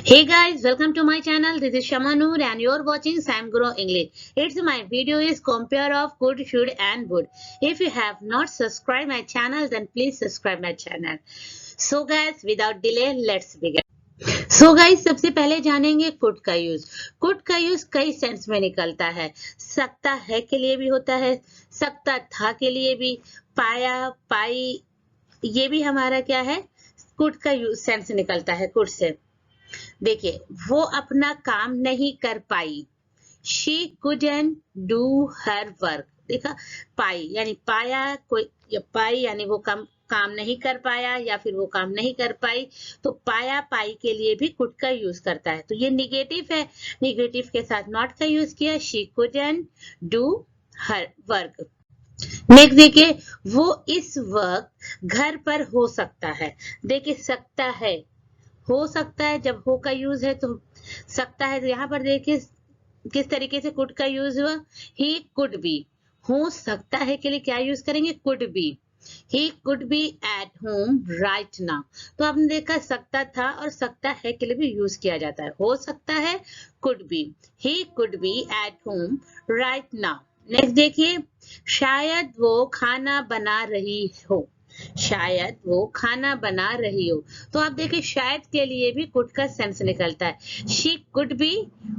Hey guys, welcome to my channel. This is Shama Noor and you're watching Sam Grow English. It's my video is compare of good, should and would. If you have not subscribed my channel, then please subscribe my channel. So guys, without delay, let's begin. So guys, सबसे पहले जानेंगे could का use. Could का use कई sense में निकलता है। सकता है के लिए भी होता है, सकता था के लिए भी, पाया, पाई, ये भी हमारा क्या है, कुड का यूज सेंस निकलता है कुड से। देखिए, वो अपना काम नहीं कर पाई। She couldn't do her work। देखा, पाई यानी पाया, कोई या पाई यानी वो काम नहीं कर पाया या फिर वो काम नहीं कर पाई। तो पाया पाई के लिए भी कुड का यूज करता है। तो ये निगेटिव है, निगेटिव के साथ नॉट का यूज किया। She couldn't do her work। Next देखिए, वो इस वक्त घर पर हो सकता है। देखिए, सकता है, हो सकता है, जब हो का यूज है तो सकता है। तो यहाँ पर देखिए किस तरीके से कुड का यूज हुआ। ही कुड बी, हो सकता है के लिए क्या यूज करेंगे, could be. He could be at home right now. तो आपने देखा सकता था और सकता है के लिए भी यूज किया जाता है। हो सकता है could be, he could be at home right now. Next देखिए, शायद वो खाना बना रही हो। शायद वो खाना बना रही हो। तो आप देखिए, शायद के लिए भी कुड का सेंस निकलता है। She could be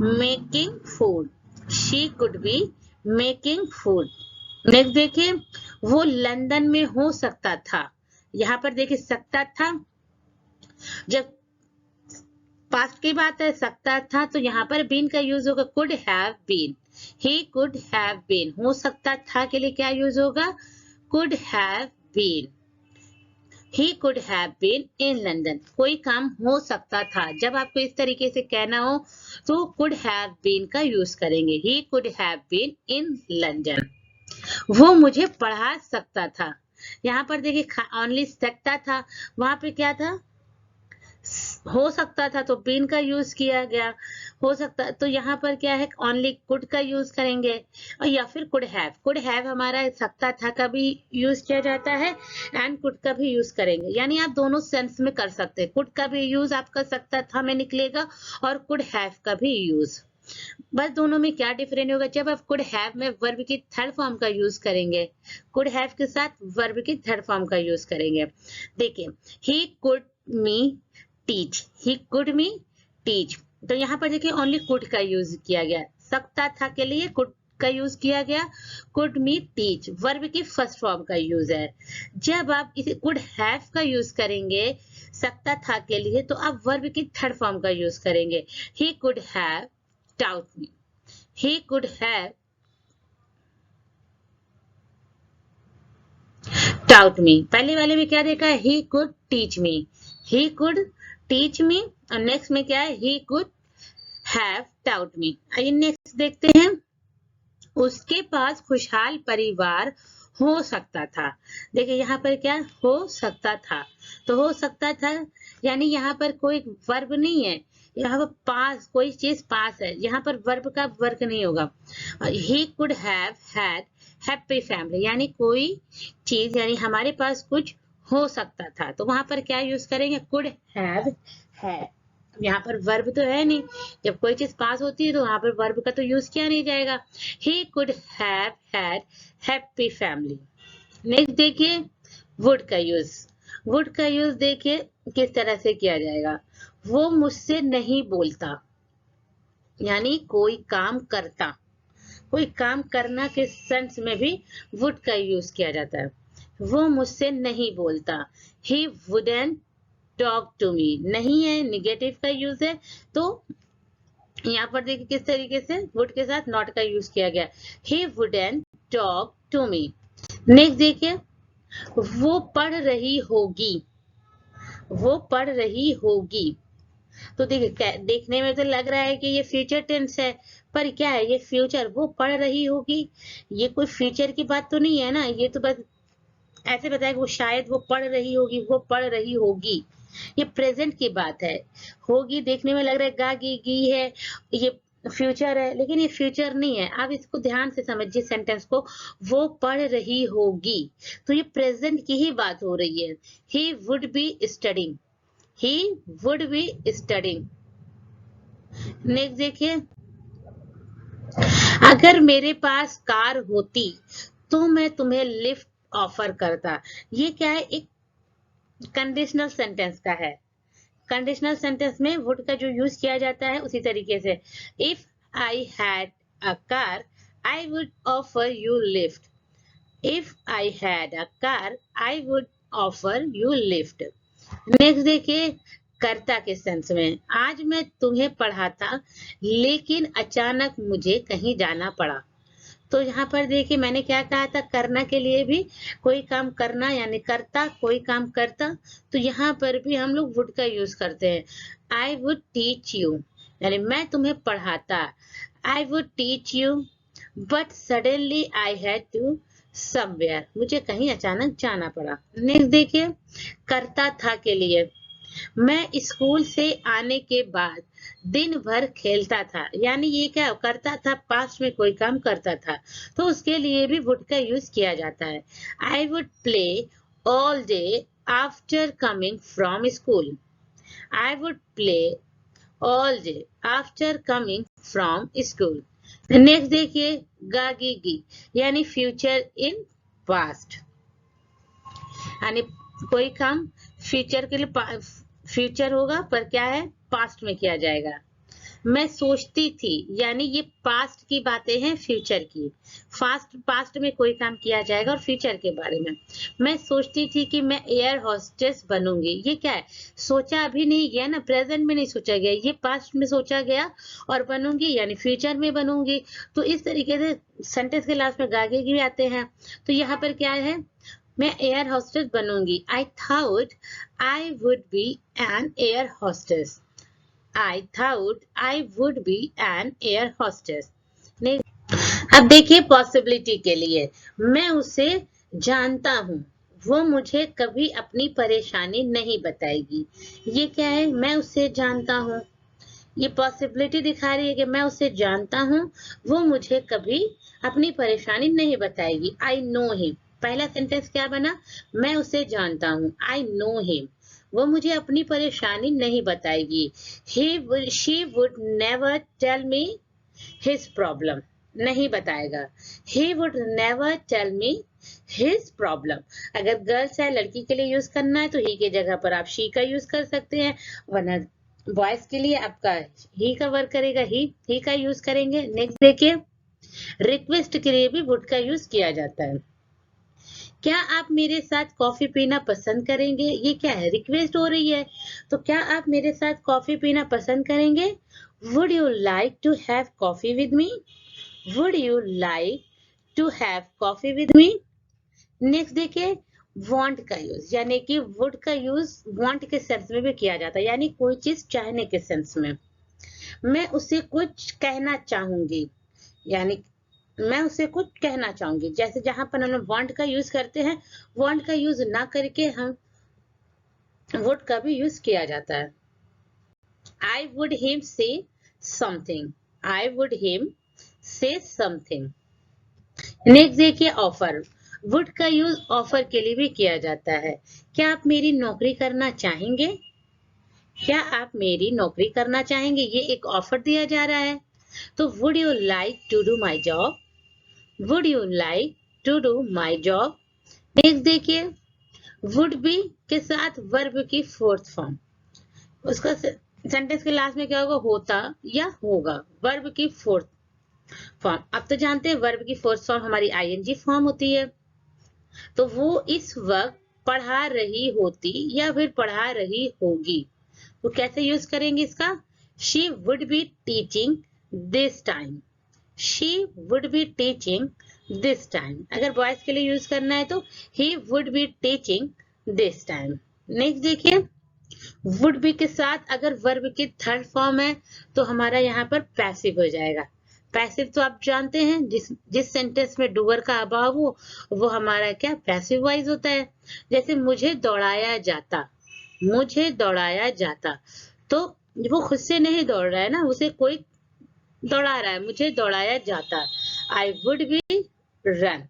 making food. She could be making food. Next देखिए, वो लंदन में हो सकता था। यहाँ पर देखिए सकता था, जब पास्ट की बात है, सकता था, तो यहाँ पर बीन का यूज होगा, could have been. He could have been. हो सकता था के लिए क्या यूज होगा, could have been. He could have been in London। कोई काम हो सकता था। जब आपको इस तरीके से कहना हो तो could have been का यूज करेंगे। He could have been in London। वो मुझे पढ़ा सकता था। यहाँ पर देखिए ओनली सकता था, वहां पे क्या था, हो सकता था, तो बीन का यूज किया गया। हो सकता, तो यहाँ पर क्या है, ओनली कुड का यूज करेंगे, और या फिर कुड हैव। कुड हैव हमारा सकता था का भी यूज किया जाता है एंड कुड का भी यूज करेंगे। यानी आप दोनों सेंस में कर सकते हैं। कुड का भी यूज आपका सकता था में निकलेगा और कुड हैव का भी यूज। बस दोनों में क्या डिफरेंट होगा, जब आप कुड हैव में वर्ब की थर्ड फॉर्म का यूज करेंगे, कुड हैव के साथ वर्ब की थर्ड फॉर्म का यूज करेंगे। देखिए, he could me teach. He could me teach. तो यहाँ पर देखिए ओनली कुड का यूज किया गया। सकता था के लिए कुड का यूज किया गया। कुड मी टीच वर्ब की फर्स्ट फॉर्म का यूज है। जब आप इसे कुड हैव का यूज करेंगे सकता था के लिए, तो आप वर्ब की थर्ड फॉर्म का यूज करेंगे। ही could have taught me। He could have taught me। पहले वाले में क्या देखा है, he could teach me। He could teach me। और नेक्स्ट में क्या है, he could have taught me। आइए नेक्स्ट देखते हैं, उसके पास खुशहाल परिवार हो सकता था। देखिए यहाँ पर क्या हो सकता था, तो हो सकता था यानी यहाँ पर कोई वर्ब नहीं है, यहाँ पर पास कोई चीज पास है, यहाँ पर वर्ब का वर्क नहीं होगा। ही could have had happy family, यानी कोई चीज यानी हमारे पास कुछ हो सकता था, तो वहां पर क्या यूज करेंगे, कुड हैव हैड। यहाँ पर वर्ब तो है नहीं, जब कोई चीज पास होती है तो वहां पर वर्ब का तो यूज किया नहीं जाएगा। ही could have had happy family. Next देखिए, वुड का यूज। वुड का यूज देखिए किस तरह से किया जाएगा। वो मुझसे नहीं बोलता, यानी कोई काम करता, कोई काम करना के सेंस में भी वुड का यूज किया जाता है। वो मुझसे नहीं बोलता। He wouldn't talk to me, नहीं है, निगेटिव का यूज है। तो यहाँ पर देखिए किस तरीके से वुड के साथ नॉट का यूज किया गया। He wouldn't talk to me. Next देखिए, वो पढ़ रही होगी। वो पढ़ रही होगी। तो देखिए देखने में तो लग रहा है कि ये फ्यूचर टेंस है, पर क्या है, ये फ्यूचर, वो पढ़ रही होगी। ये कोई फ्यूचर की बात तो नहीं है ना, ये तो बस ऐसे बताया कि वो शायद वो पढ़ रही होगी, वो पढ़ रही होगी। ये प्रेजेंट की बात है। होगी देखने में लग रहा है गा गी है, ये फ्यूचर है, लेकिन ये फ्यूचर नहीं है। आप इसको ध्यान से समझिए सेंटेंस को, वो पढ़ रही होगी, तो ये प्रेजेंट की ही बात हो रही है। He would be studying. He would be studying. Next देखिए, अगर मेरे पास कार होती तो मैं तुम्हें लिफ्ट ऑफर करता। ये क्या है, एक कंडीशनल सेंटेंस का है। कंडीशनल सेंटेंस में वुड का जो यूज किया जाता है उसी तरीके से, if I had a car I would offer you lift. If I had a car I would offer you lift. Next देखिए, कर्ता के सेंस में, आज मैं तुम्हें पढ़ाता लेकिन अचानक मुझे कहीं जाना पड़ा। तो यहाँ पर देखिए मैंने क्या कहा था, करना के लिए भी कोई काम करना यानी करता, कोई काम करता, तो यहाँ पर भी हम लोग वुड का यूज करते हैं। आई वुड टीच यू यानी मैं तुम्हें पढ़ाता, I would teach you but suddenly I had to somewhere, मुझे कहीं अचानक जाना पड़ा। नेक्स्ट देखिए, करता था के लिए, मैं स्कूल से आने के बाद दिन भर खेलता था, यानी ये क्या करता था, पास्ट में कोई काम करता था, तो उसके लिए भी वुड का यूज किया जाता है। I would play all day after coming from school. I would play all day after coming from school. Next देखिए, गागीगी यानी फ्यूचर इन पास्ट, यानी कोई काम फ्यूचर के लिए फ्यूचर होगा पर क्या है, पास्ट में किया जाएगा। मैं सोचती थी यानी ये पास्ट की बातें हैं, फ्यूचर की। पास्ट में कोई काम किया जाएगा और फ्यूचर के बारे में। मैं सोचती थी कि मैं एयर होस्टेस बनूंगी, ये क्या है, सोचा अभी नहीं गया ना, प्रेजेंट में नहीं सोचा गया, ये पास्ट में सोचा गया और बनूंगी यानी फ्यूचर में बनूंगी। तो इस तरीके से सेंटेंस के लास्ट में गागे भी आते हैं। तो यहाँ पर क्या है, मैं एयर होस्टेस बनूंगी, I thought I would be an air hostess. I thought I would be an air hostess. अब देखिए पॉसिबिलिटी के लिए, मैं उसे जानता हूँ, वो मुझे कभी अपनी परेशानी नहीं बताएगी। ये क्या है, मैं उसे जानता हूँ, ये पॉसिबिलिटी दिखा रही है कि मैं उसे जानता हूँ, वो मुझे कभी अपनी परेशानी नहीं बताएगी। आई नो हिम, पहला सेंटेंस क्या बना, मैं उसे जानता हूँ, आई नो हिम, वो मुझे अपनी परेशानी नहीं बताएगी। she would never tell me his problem, नहीं बताएगा। he would never tell me his problem। अगर गर्ल्स है, लड़की के लिए यूज करना है तो ही की जगह पर आप she का यूज कर सकते हैं, वरना बॉयज के लिए आपका ही का वर्क करेगा, ही का यूज करेंगे। नेक्स्ट देखिए, रिक्वेस्ट के लिए भी वुड का यूज किया जाता है। क्या आप मेरे साथ कॉफी पीना पसंद करेंगे, ये क्या है, रिक्वेस्ट हो रही है, तो क्या आप मेरे साथ कॉफी पीना पसंद करेंगे। Would you like to have coffee with me, would you like to have coffee with me. Next देखिए, वांट का यूज, यानी कि वुड का यूज वांट के सेंस में भी किया जाता है, यानी कोई चीज चाहने के सेंस में। मैं उसे कुछ कहना चाहूंगी, यानी मैं उसे कुछ कहना चाहूंगी। जैसे जहां पर हम वांट का यूज करते हैं, वांट का यूज ना करके हम वुड का भी यूज किया जाता है। आई वुड हिम से समथिंग, आई वुड हिम से समथिंग। नेक्स्ट देखिए, ऑफर, वुड का यूज ऑफर के लिए भी किया जाता है। क्या आप मेरी नौकरी करना चाहेंगे, क्या आप मेरी नौकरी करना चाहेंगे, ये एक ऑफर दिया जा रहा है। तो would you like to do my job, would you like to do my job. Next देखिए, वुड बी के साथ वर्ब की फोर्थ फॉर्म, उसका सेंटेंस के लास्ट में क्या होगा, होता या होगा, वर्ब की फोर्थ फॉर्म। अब तो जानते हैं वर्ब की फोर्थ फॉर्म हमारी आईएनजी फॉर्म होती है। तो वो इस वक्त पढ़ा रही होती या फिर पढ़ा रही होगी, तो कैसे यूज करेंगे इसका, she would be teaching this time, she would be teaching this time। अगर बॉयज के लिए यूज करना है तो he would be teaching this time। Next देखिए, would be के साथ अगर वर्ब की थर्ड फॉर्म है तो हमारा यहाँ पर पैसिव हो जाएगा। पैसिव तो आप जानते हैं, जिस सेंटेंस में डूअर का अभाव हो वो हमारा क्या, पैसिव वाइज होता है। जैसे मुझे दौड़ाया जाता, मुझे दौड़ाया जाता, तो वो खुद से नहीं दौड़ रहा है ना, उसे कोई दौड़ा रहा है, मुझे दौड़ाया जाता। आई वुड बी रन,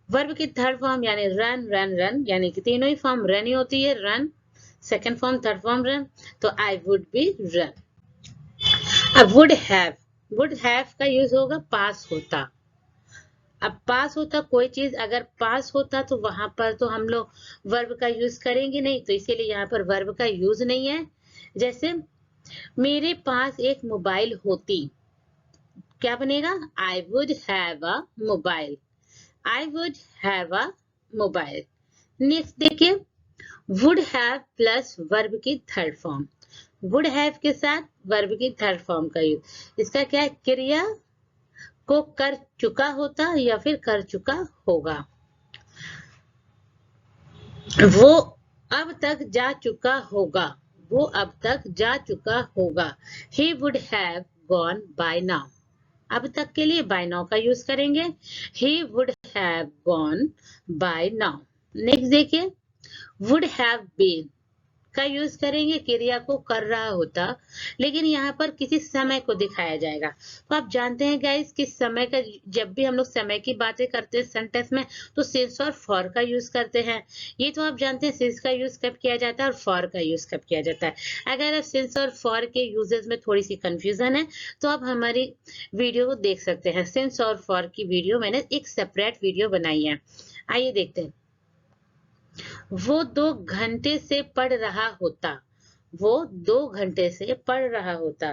वर्ब की थर्ड फॉर्म यानी रन रन रन, यानी कि तीनों ही फॉर्म रन ही होती है, run second form third form run, तो आई वुड बी रन। अब वुड हैव का यूज होगा पास होता। अब पास होता, कोई चीज अगर पास होता तो वहां पर तो हम लोग वर्ब का यूज करेंगे नहीं, तो इसीलिए यहाँ पर वर्ब का यूज नहीं है। जैसे मेरे पास एक मोबाइल होती, क्या बनेगा? I would have a mobile. I would have a mobile. Next देखिए, वुड हैव प्लस वर्ब की थर्ड फॉर्म। वुड हैव के साथ वर्ब की थर्ड फॉर्म का यूज। इसका क्या है? क्रिया को कर चुका होता या फिर कर चुका होगा। वो अब तक जा चुका होगा। वो अब तक जा चुका होगा। He would have gone by now। अब तक के लिए by now का यूज करेंगे। He would have gone by now। Next देखिए, would have been का यूज करेंगे, क्रिया को कर रहा होता, लेकिन यहाँ पर किसी समय को दिखाया जाएगा। तो आप जानते हैं गाइस कि समय का, जब भी हम लोग समय की बातें करते हैं सेंटेंस में, तो सिंस और फॉर का यूज करते हैं। ये तो आप जानते हैं सिंस का यूज कब किया जाता है और फॉर का यूज कब किया जाता है। अगर आप सिंस और फॉर के यूजेस में थोड़ी सी कंफ्यूजन है तो आप हमारी वीडियो को देख सकते हैं। सिंस और फॉर की वीडियो मैंने एक सेपरेट वीडियो बनाई है, आइए देखते हैं। वो 2 घंटे से पढ़ रहा होता। वो 2 घंटे से पढ़ रहा होता।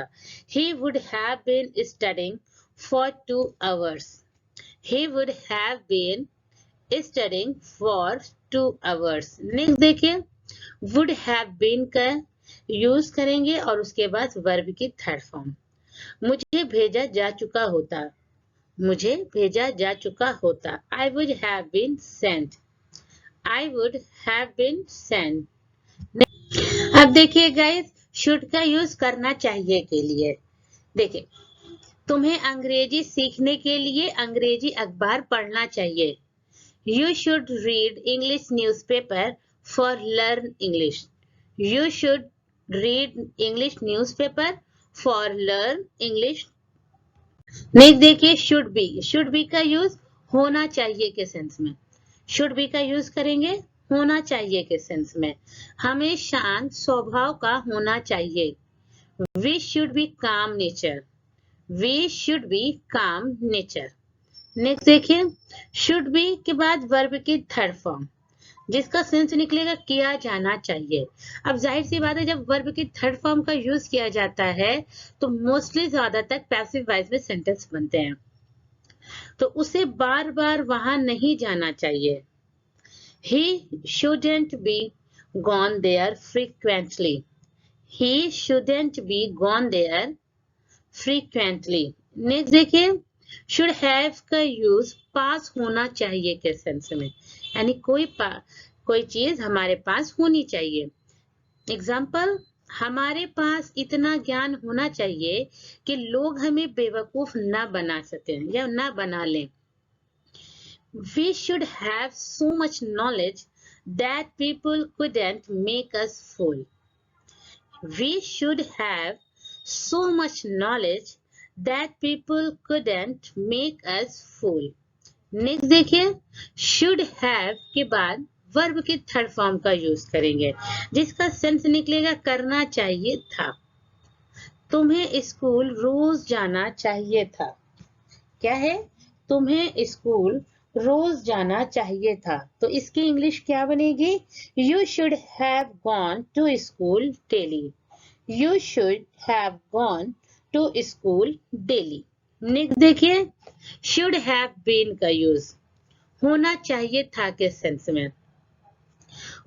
He would have been studying for 2 hours। He would have been studying for 2 hours। Next देखिए, would have been का यूज करेंगे और उसके बाद वर्ब की थर्ड फॉर्म। मुझे भेजा जा चुका होता। मुझे भेजा जा चुका होता। I would have been sent। I would have been sent। अब देखिए गाइस, शुड का यूज करना चाहिए के लिए। देखिए, तुम्हें अंग्रेजी सीखने के लिए अंग्रेजी अखबार पढ़ना चाहिए। You should read English newspaper for learn English। You should read English newspaper for learn English। Next देखिए, शुड बी का यूज होना चाहिए के सेंस में। शुड बी का यूज करेंगे होना चाहिए के सेंस में। हमें शांत स्वभाव का होना चाहिए। वी शुड बी काम नेचर। वी शुड बी काम नेचर। नेक्स्ट देखिए, शुड बी के बाद वर्ब की थर्ड फॉर्म, जिसका सेंस निकलेगा किया जाना चाहिए। अब जाहिर सी बात है, जब वर्ब की थर्ड फॉर्म का यूज किया जाता है तो मोस्टली ज्यादातर पैसिव वॉइस में सेंटेंस बनते हैं, तो उसे बार बार वहां नहीं जाना चाहिए। He shouldn't be gone there frequently। He shouldn't be gone there frequently। Next देखिए, should have का यूज पास होना चाहिए के सेंस में, यानी कोई चीज हमारे पास होनी चाहिए। एग्जाम्पल, हमारे पास इतना ज्ञान होना चाहिए कि लोग हमें बेवकूफ ना बना सकें या ना बना लें। We should have so much knowledge that people couldn't make us fool। We should have so much knowledge that people couldn't make us fool। Next देखिए, should have के बाद वर्ब की थर्ड फॉर्म का यूज करेंगे, जिसका sense निकलेगा करना चाहिए था। तुम्हें स्कूल रोज जाना चाहिए था। क्या है? तुम्हें स्कूल रोज जाना चाहिए था। तो इसकी इंग्लिश क्या बनेगी? You should have gone to school daily. You should have gone to school daily. Next देखिए, शुड हैव बीन का यूज होना चाहिए था के सेंस में।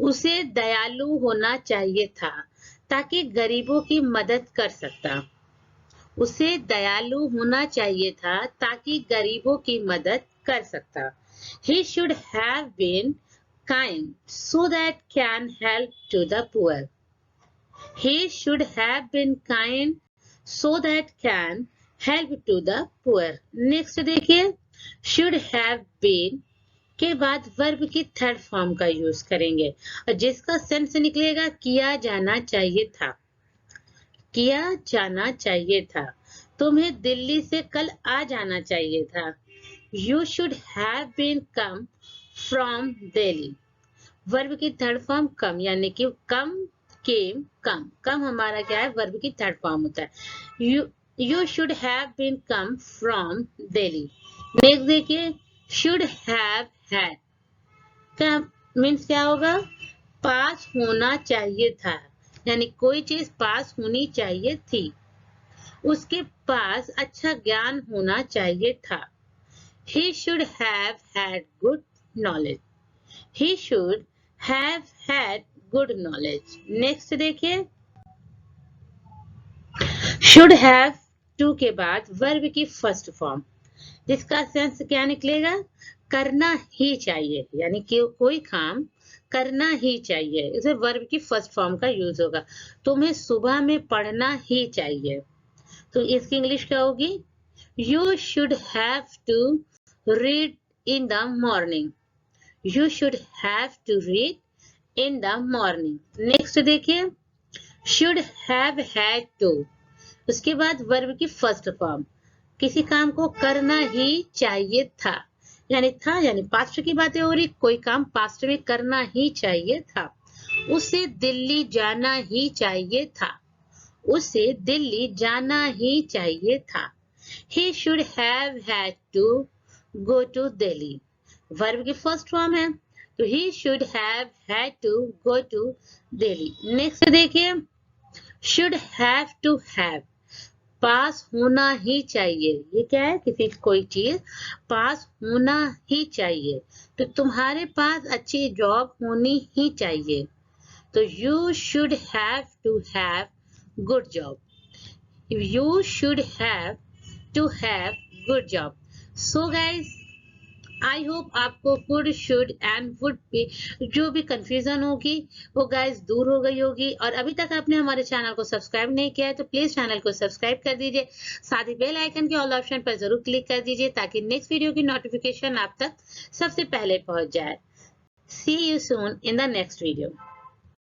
उसे दयालु होना चाहिए था ताकि गरीबों की मदद कर सकता। उसे दयालु होना चाहिए था ताकि गरीबों की मदद कर सकता। He should have been kind so that can help to the poor। He should have been kind so that can help to the poor। Next देखिए, should have been के बाद वर्ब की थर्ड फॉर्म का use करेंगे और जिसका sense निकलेगा किया जाना चाहिए था। किया जाना चाहिए था। तुम्हें दिल्ली से कल आ जाना चाहिए था। You should have been come from Delhi। Verb की थर्ड फॉर्म कम, यानी कि कम, केम, कम। कम हमारा क्या है? वर्ब की थर्ड फॉर्म होता है। You should have been come from Delhi. Next देखिए, should have had क्या मीन्स क्या होगा, पास होना चाहिए था, यानी कोई चीज पास होनी चाहिए थी। उसके पास अच्छा ज्ञान होना चाहिए था। He should have had good knowledge. He should have had good knowledge. Next देखिए, should have to के बाद वर्ब की फर्स्ट फॉर्म, जिसका सेंस क्या निकलेगा, करना ही चाहिए, यानी कि कोई काम करना ही चाहिए, इसे वर्ब की फर्स्ट फॉर्म का यूज होगा। तुम्हें सुबह में पढ़ना ही चाहिए, तो इसकी इंग्लिश क्या होगी, you should have to read in the morning. You should have to read in the morning. Next देखिए, शुड हैव हैड टू, उसके बाद वर्ब की फर्स्ट फॉर्म, किसी काम को करना ही चाहिए था, यानी था यानी पास्ट की बातें हो रही, कोई काम पास्ट में करना ही चाहिए था। उसे दिल्ली जाना ही चाहिए था। उसे दिल्ली जाना ही चाहिए था। He should have had to go to Delhi. Verb की फर्स्ट फॉर्म है, तो he should have had to go to Delhi. Next देखिए, should have to have, पास होना ही चाहिए, ये क्या है, किसी कोई चीज पास होना ही चाहिए, तो तुम्हारे पास अच्छी जॉब होनी ही चाहिए, तो you should have to have good job. You should have to have good job. So guys, I hope आपको कुड, शुड एंड वुड पे जो भी कंफ्यूजन होगी वो गाइस दूर हो गई होगी। और अभी तक आपने हमारे चैनल को सब्सक्राइब नहीं किया है तो प्लीज चैनल को सब्सक्राइब कर दीजिए, साथ ही बेल आइकन के ऑल ऑप्शन पर जरूर क्लिक कर दीजिए ताकि नेक्स्ट वीडियो की नोटिफिकेशन आप तक सबसे पहले पहुंच जाए। See you soon in the next video.